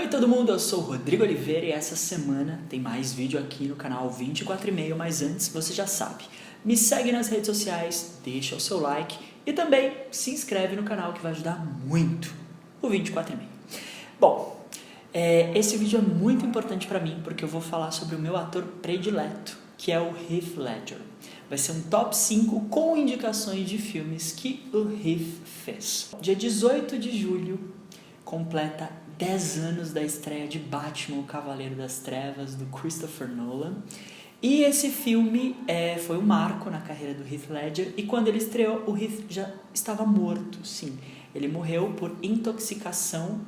Oi todo mundo, eu sou o Rodrigo Oliveira e essa semana tem mais vídeo aqui no canal 24,5, mas antes você já sabe, me segue nas redes sociais, deixa o seu like e também se inscreve no canal que vai ajudar muito o 24,5. Bom, esse vídeo é muito importante para mim porque eu vou falar sobre o meu ator predileto, que é o Heath Ledger. Vai ser um top 5 com indicações de filmes que o Heath fez. Dia 18 de julho completa 10 anos da estreia de Batman, o Cavaleiro das Trevas, do Christopher Nolan. E esse filme foi um marco na carreira do Heath Ledger. E quando ele estreou, o Heath já estava morto, sim. Ele morreu por intoxicação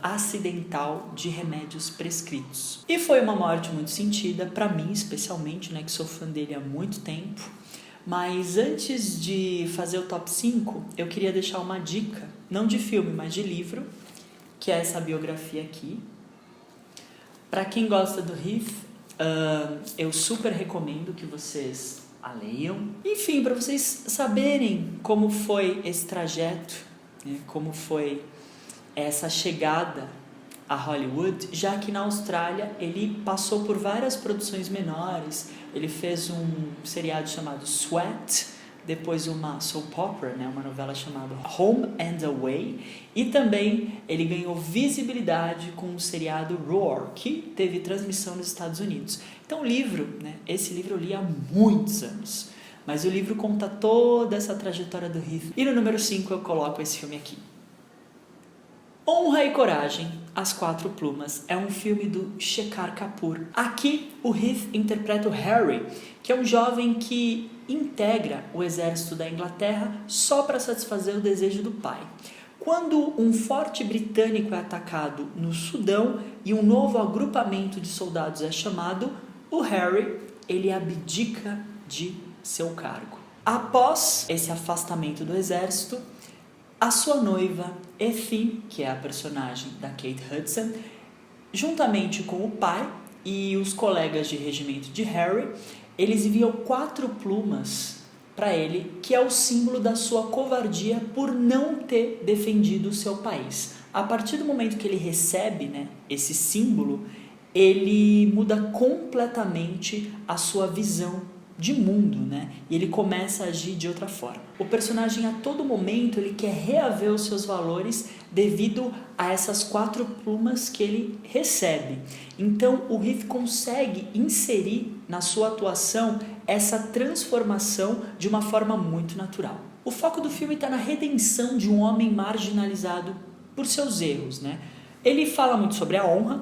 acidental de remédios prescritos. E foi uma morte muito sentida, para mim especialmente, né, que sou fã dele há muito tempo. Mas antes de fazer o top 5, eu queria deixar uma dica, não de filme, mas de livro, que é essa biografia aqui. Para quem gosta do Heath, eu super recomendo que vocês a leiam. Enfim, para vocês saberem como foi esse trajeto, né, como foi essa chegada a Hollywood, já que na Austrália ele passou por várias produções menores. Ele fez um seriado chamado Sweat, depois uma soap opera, né, uma novela chamada Home and Away, e também ele ganhou visibilidade com o seriado Roar, que teve transmissão nos Estados Unidos. Então o livro, né, esse livro eu li há muitos anos, mas o livro conta toda essa trajetória do Heath. E no número 5 eu coloco esse filme aqui. Honra e Coragem, As Quatro Plumas, é um filme do Shekhar Kapur. Aqui o Heath interpreta o Harry, que é um jovem que integra o exército da Inglaterra só para satisfazer o desejo do pai. Quando um forte britânico é atacado no Sudão e um novo agrupamento de soldados é chamado, o Harry ele abdica de seu cargo. Após esse afastamento do exército, a sua noiva, Effie, que é a personagem da Kate Hudson, juntamente com o pai e os colegas de regimento de Harry, eles enviam 4 plumas para ele, que é o símbolo da sua covardia por não ter defendido o seu país. A partir do momento que ele recebe, né, esse símbolo, ele muda completamente a sua visão de mundo, né? E ele começa a agir de outra forma. O personagem a todo momento ele quer reaver os seus valores devido a essas 4 plumas que ele recebe. Então o Heath consegue inserir na sua atuação essa transformação de uma forma muito natural. O foco do filme está na redenção de um homem marginalizado por seus erros, né? Ele fala muito sobre a honra,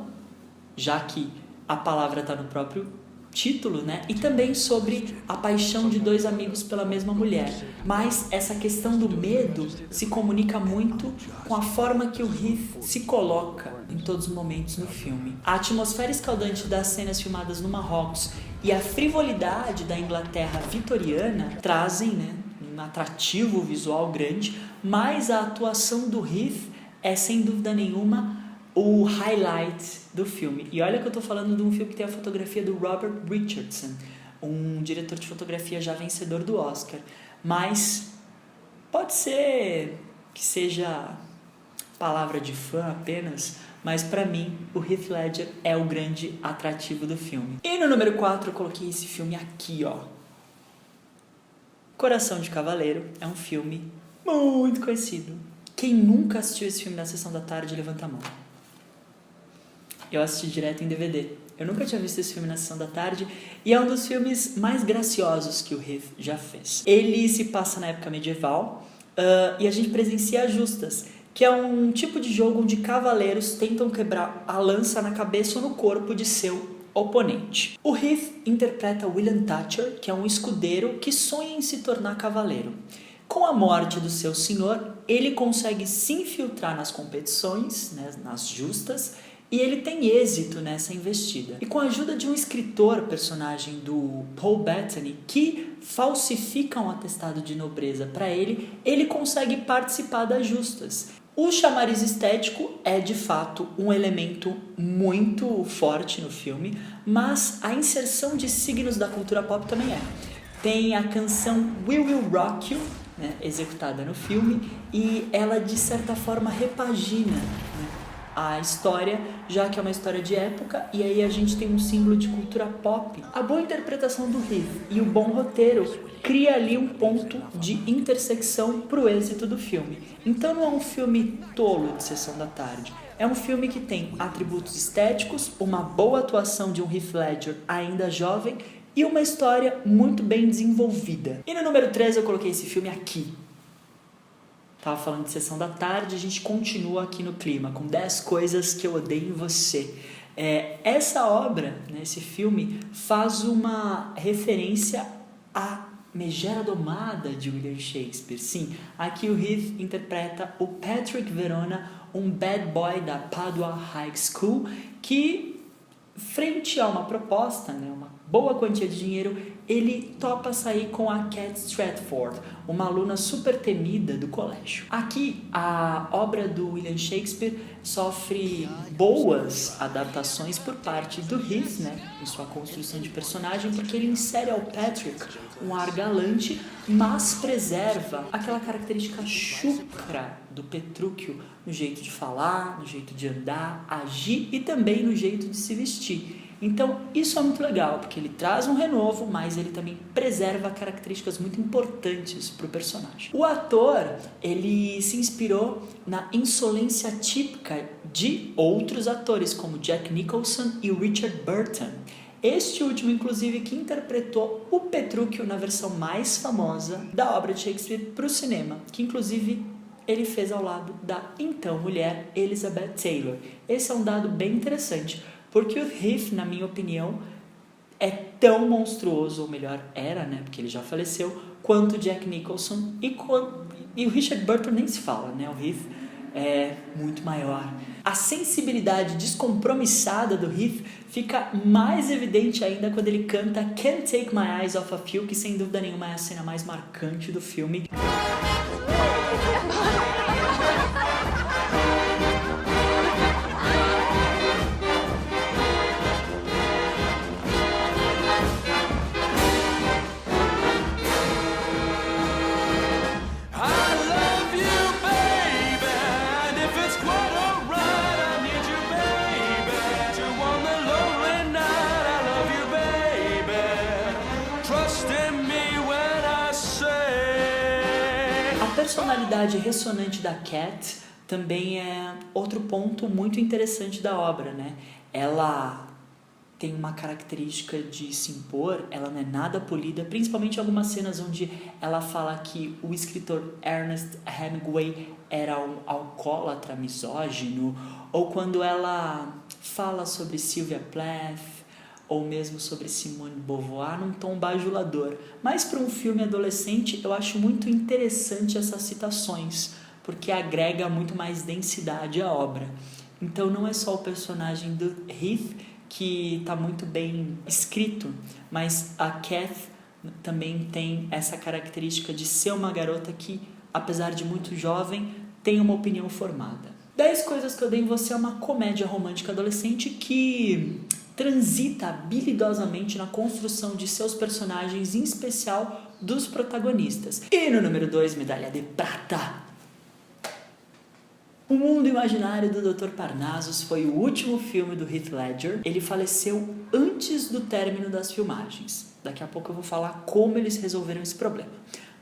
já que a palavra está no próprio título, né? E também sobre a paixão de 2 amigos pela mesma mulher. Mas essa questão do medo se comunica muito com a forma que o Heath se coloca em todos os momentos no filme. A atmosfera escaldante das cenas filmadas no Marrocos e a frivolidade da Inglaterra vitoriana trazem, né, um atrativo visual grande, mas a atuação do Heath é sem dúvida nenhuma o highlight do filme. E olha que eu tô falando de um filme que tem a fotografia do Robert Richardson, um diretor de fotografia já vencedor do Oscar. Mas pode ser que seja palavra de fã apenas, mas pra mim o Heath Ledger é o grande atrativo do filme. E no número 4 eu coloquei esse filme aqui, ó. Coração de Cavaleiro é um filme muito conhecido. Quem nunca assistiu esse filme na sessão da tarde, levanta a mão. Eu assisti direto em DVD. Eu nunca tinha visto esse filme na sessão da tarde e é um dos filmes mais graciosos que o Heath já fez. Ele se passa na época medieval e a gente presencia justas, que é um tipo de jogo onde cavaleiros tentam quebrar a lança na cabeça ou no corpo de seu oponente. O Heath interpreta William Thatcher, que é um escudeiro que sonha em se tornar cavaleiro. Com a morte do seu senhor, ele consegue se infiltrar nas competições, né, nas justas, e ele tem êxito nessa investida. E com a ajuda de um escritor, personagem do Paul Bettany, que falsifica um atestado de nobreza para ele, ele consegue participar das justas. O chamariz estético é, de fato, um elemento muito forte no filme, mas a inserção de signos da cultura pop também é. Tem a canção We Will Rock You, né, executada no filme, e ela, de certa forma, repagina, né, a história, já que é uma história de época, e aí a gente tem um símbolo de cultura pop. A boa interpretação do Heath e o bom roteiro cria ali um ponto de intersecção pro êxito do filme. Então não é um filme tolo de sessão da tarde. É um filme que tem atributos estéticos, uma boa atuação de um Heath Ledger ainda jovem e uma história muito bem desenvolvida. E no número 3 eu coloquei esse filme aqui. Tava falando de sessão da tarde, a gente continua aqui no clima, com 10 coisas que eu odeio em você. Essa obra, né, esse filme, faz uma referência à Megera Domada de William Shakespeare. Sim, aqui o Heath interpreta o Patrick Verona, um bad boy da Padua High School, que, frente a uma proposta, né, uma boa quantia de dinheiro, ele topa sair com a Cat Stratford, uma aluna super temida do colégio. Aqui, a obra do William Shakespeare sofre boas adaptações por parte do Heath, né, em sua construção de personagem, porque ele insere ao Patrick um ar galante, mas preserva aquela característica chucra do Petrúquio no jeito de falar, no jeito de andar, agir e também no jeito de se vestir. Então, isso é muito legal, porque ele traz um renovo, mas ele também preserva características muito importantes para o personagem. O ator, ele se inspirou na insolência típica de outros atores, como Jack Nicholson e Richard Burton. Este último, inclusive, que interpretou o Petrúquio na versão mais famosa da obra de Shakespeare para o cinema, que inclusive ele fez ao lado da então mulher Elizabeth Taylor. Esse é um dado bem interessante, porque o Heath, na minha opinião, é tão monstruoso, ou melhor, era, né, porque ele já faleceu, quanto o Jack Nicholson e o Richard Burton nem se fala, né, o Heath é muito maior. A sensibilidade descompromissada do Heath fica mais evidente ainda quando ele canta Can't Take My Eyes Off of You, que sem dúvida nenhuma é a cena mais marcante do filme. A personalidade ressonante da Cat também é outro ponto muito interessante da obra, né? Ela tem uma característica de se impor, ela não é nada polida, principalmente em algumas cenas onde ela fala que o escritor Ernest Hemingway era um alcoólatra misógino, ou quando ela fala sobre Sylvia Plath, ou mesmo sobre Simone de Beauvoir, num tom bajulador. Mas para um filme adolescente, eu acho muito interessante essas citações, porque agrega muito mais densidade à obra. Então não é só o personagem do Heath que está muito bem escrito, mas a Kath também tem essa característica de ser uma garota que, apesar de muito jovem, tem uma opinião formada. 10 Coisas que Eu Odeio em Você é uma comédia romântica adolescente que transita habilidosamente na construção de seus personagens, em especial dos protagonistas. E no número 2, medalha de prata. O Mundo Imaginário do Dr. Parnassus foi o último filme do Heath Ledger. Ele faleceu antes do término das filmagens. Daqui a pouco eu vou falar como eles resolveram esse problema.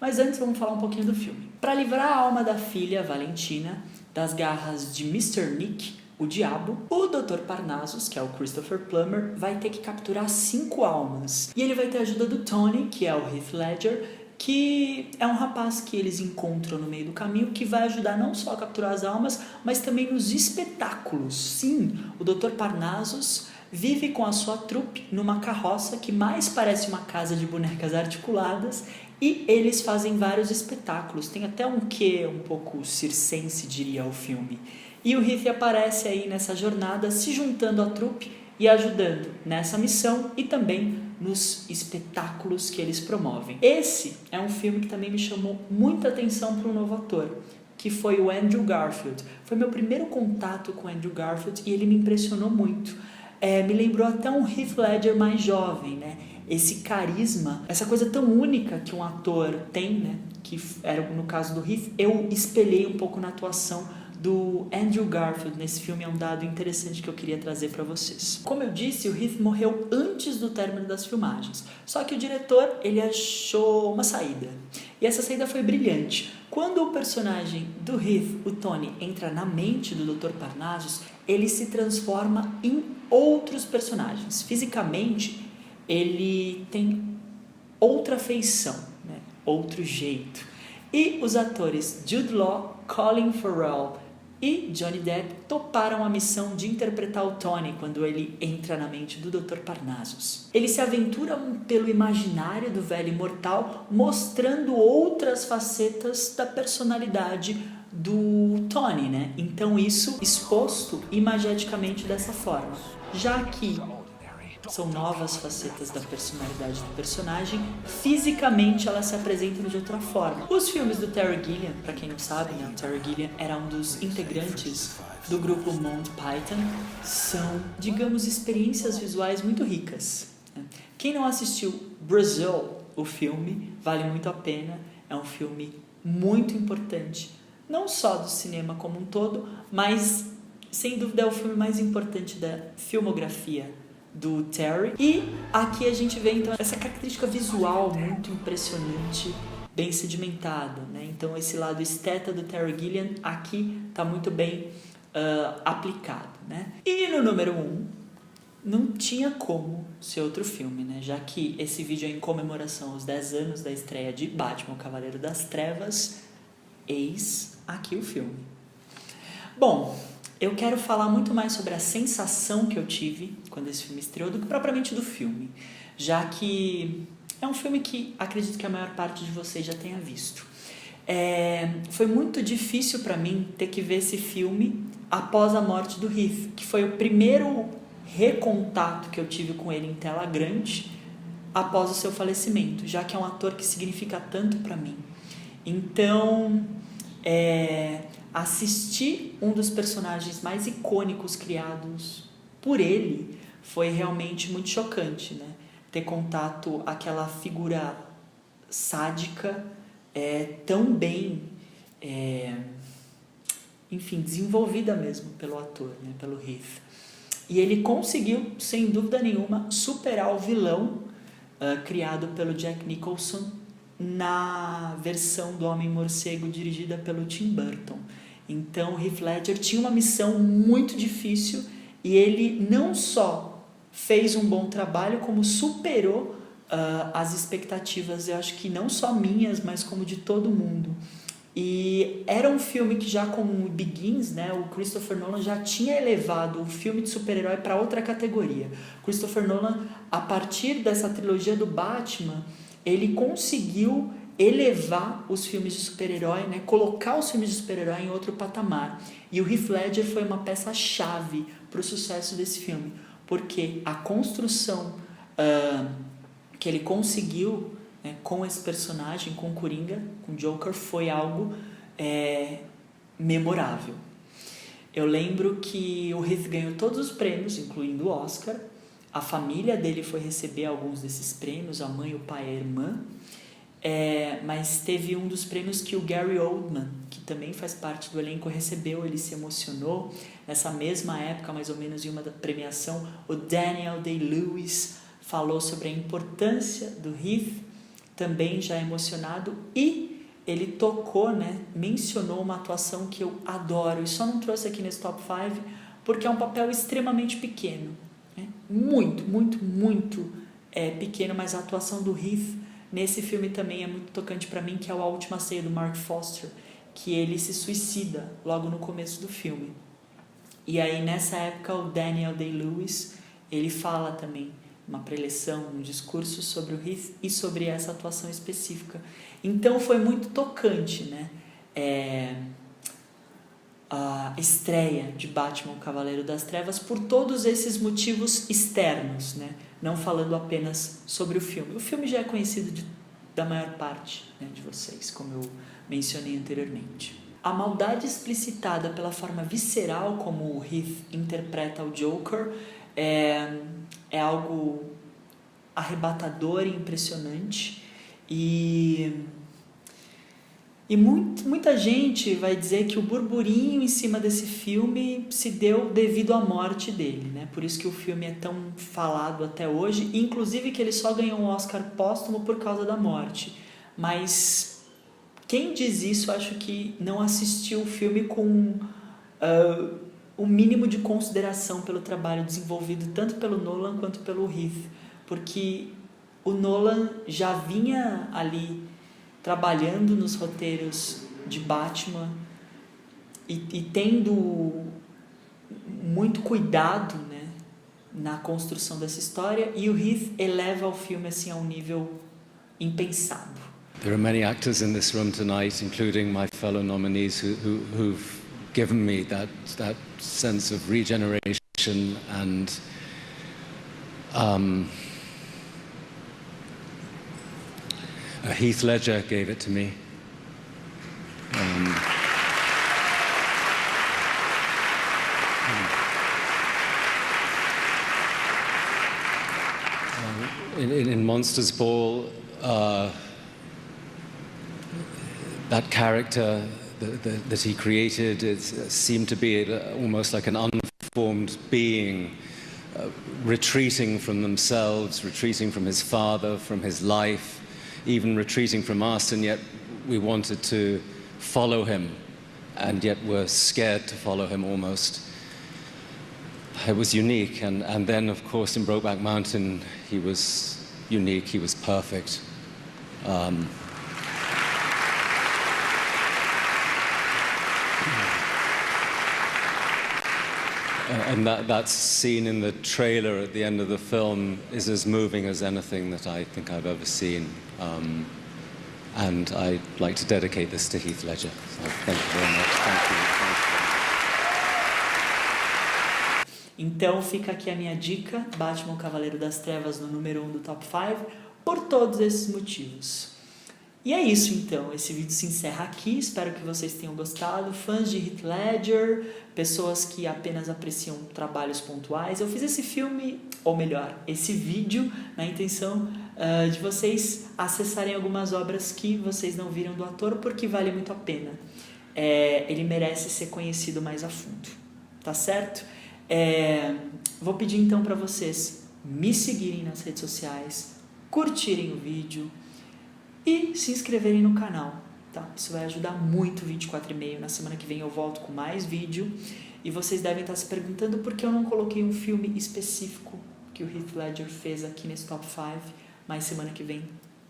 Mas antes vamos falar um pouquinho do filme. Para livrar a alma da filha, Valentina, das garras de Mr. Nick, o diabo, o Dr. Parnassus, que é o Christopher Plummer, vai ter que capturar 5 almas. E ele vai ter a ajuda do Tony, que é o Heath Ledger, que é um rapaz que eles encontram no meio do caminho, que vai ajudar não só a capturar as almas, mas também nos espetáculos. Sim, o Dr. Parnassus vive com a sua trupe numa carroça que mais parece uma casa de bonecas articuladas, e eles fazem vários espetáculos. Tem até um quê um pouco circense, diria o filme. E o Heath aparece aí nessa jornada, se juntando à trupe e ajudando nessa missão e também nos espetáculos que eles promovem. Esse é um filme que também me chamou muita atenção para um novo ator, que foi o Andrew Garfield. Foi meu primeiro contato com o Andrew Garfield e ele me impressionou muito. Me lembrou até um Heath Ledger mais jovem, né? Esse carisma, essa coisa tão única que um ator tem, né? Que era no caso do Heath, eu espelhei um pouco na atuação do Andrew Garfield nesse filme é um dado interessante que eu queria trazer para vocês. Como eu disse, o Heath morreu antes do término das filmagens, só que o diretor ele achou uma saída, e essa saída foi brilhante. Quando o personagem do Heath, o Tony, entra na mente do Dr. Parnassus, ele se transforma em outros personagens. Fisicamente, ele tem outra feição, né? Outro jeito. E os atores Jude Law, Colin Farrell e Johnny Depp toparam a missão de interpretar o Tony quando ele entra na mente do Dr. Parnassus. Ele se aventura pelo imaginário do velho imortal, mostrando outras facetas da personalidade do Tony, né? Então isso exposto imageticamente dessa forma, já que são novas facetas da personalidade do personagem, fisicamente elas se apresentam de outra forma. Os filmes do Terry Gilliam, para quem não sabe, né, o Terry Gilliam era um dos integrantes do grupo Monty Python, são, digamos, experiências visuais muito ricas, né? Quem não assistiu Brazil, o filme, vale muito a pena, é um filme muito importante, não só do cinema como um todo, mas sem dúvida é o filme mais importante da filmografia do Terry. E aqui a gente vê então essa característica visual muito impressionante, bem sedimentada, né? Então esse lado esteta do Terry Gilliam aqui está muito bem aplicado, né? E no número 1, não tinha como ser outro filme, né? Já que esse vídeo é em comemoração aos 10 anos da estreia de Batman, o Cavaleiro das Trevas, eis aqui o filme. Bom, eu quero falar muito mais sobre a sensação que eu tive quando esse filme estreou do que propriamente do filme, já que é um filme que acredito que a maior parte de vocês já tenha visto. Foi muito difícil para mim ter que ver esse filme após a morte do Heath, que foi o primeiro recontato que eu tive com ele em tela grande após o seu falecimento, já que é um ator que significa tanto para mim. Então, assistir um dos personagens mais icônicos criados por ele foi realmente muito chocante, né? Ter contato aquela figura sádica tão bem, enfim, desenvolvida mesmo pelo ator, né? Pelo Heath. E ele conseguiu, sem dúvida nenhuma, superar o vilão criado pelo Jack Nicholson na versão do Homem-Morcego dirigida pelo Tim Burton. Então, o Heath Ledger tinha uma missão muito difícil e ele não só fez um bom trabalho, como superou as expectativas, eu acho que não só minhas, mas como de todo mundo. E era um filme que já com o Begins, né, o Christopher Nolan já tinha elevado o filme de super-herói para outra categoria. Christopher Nolan, a partir dessa trilogia do Batman, ele conseguiu elevar os filmes de super-herói, né, colocar os filmes de super-herói em outro patamar. E o Heath Ledger foi uma peça-chave para o sucesso desse filme, porque a construção que ele conseguiu, né, com esse personagem, com o Coringa, com o Joker, foi algo memorável. Eu lembro que o Heath ganhou todos os prêmios, incluindo o Oscar. A família dele foi receber alguns desses prêmios, a mãe, o pai e a irmã. Mas teve um dos prêmios que o Gary Oldman, que também faz parte do elenco, recebeu, ele se emocionou. Nessa mesma época, mais ou menos em uma premiação, o Daniel Day-Lewis falou sobre a importância do Heath, também já emocionado, e ele tocou, né, mencionou uma atuação que eu adoro, e só não trouxe aqui nesse top 5, porque é um papel extremamente pequeno, né? Muito, muito, muito pequeno, mas a atuação do Heath nesse filme também é muito tocante para mim, que é A Última Ceia do Mark Foster, que ele se suicida logo no começo do filme. E aí nessa época o Daniel Day-Lewis, ele fala também uma preleção, um discurso sobre o Heath e sobre essa atuação específica. Então foi muito tocante, né? A estreia de Batman, o Cavaleiro das Trevas, por todos esses motivos externos, né? Não falando apenas sobre o filme. O filme já é conhecido da maior parte, né, de vocês, como eu mencionei anteriormente. A maldade explicitada pela forma visceral como o Heath interpreta o Joker é algo arrebatador e impressionante. E E muita gente vai dizer que o burburinho em cima desse filme se deu devido à morte dele, né? Por isso que o filme é tão falado até hoje, inclusive que ele só ganhou um Oscar póstumo por causa da morte. Mas quem diz isso, acho que não assistiu o filme com o mínimo de consideração pelo trabalho desenvolvido tanto pelo Nolan quanto pelo Heath, porque o Nolan já vinha ali trabalhando nos roteiros de Batman e tendo muito cuidado, né, na construção dessa história, e o Heath eleva o filme assim a um nível impensado. There are many actors in this room tonight, including my fellow nominees, who've given me that sense of regeneration and Heath Ledger gave it to me. In Monsters Ball, that character that he created seemed to be almost like an unformed being, retreating from themselves, retreating from his father, from his life, even retreating from us, and yet we wanted to follow him, and yet we're scared to follow him almost. It was unique, and then of course in Brokeback Mountain he was unique, he was perfect. And that scene in the trailer at the end of the film is as moving as anything that I think I've ever seen. And I'd like to dedicate this to Heath Ledger. So thank you very much. Thank you. Então fica aqui a minha dica, Batman Cavaleiro das Trevas no número 1 do Top 5, por todos esses motivos. E é isso então, esse vídeo se encerra aqui, espero que vocês tenham gostado, fãs de Heath Ledger, pessoas que apenas apreciam trabalhos pontuais. Eu fiz esse filme, ou melhor, esse vídeo, na intenção de vocês acessarem algumas obras que vocês não viram do ator, porque vale muito a pena. Ele merece ser conhecido mais a fundo, tá certo? Vou pedir então para vocês me seguirem nas redes sociais, curtirem o vídeo e se inscreverem no canal, tá? Isso vai ajudar muito o 24,5. Na semana que vem eu volto com mais vídeo e vocês devem estar se perguntando por que eu não coloquei um filme específico que o Heath Ledger fez aqui nesse Top 5, mas semana que vem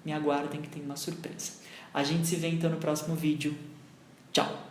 me aguardem que tem uma surpresa. A gente se vê então no próximo vídeo. Tchau!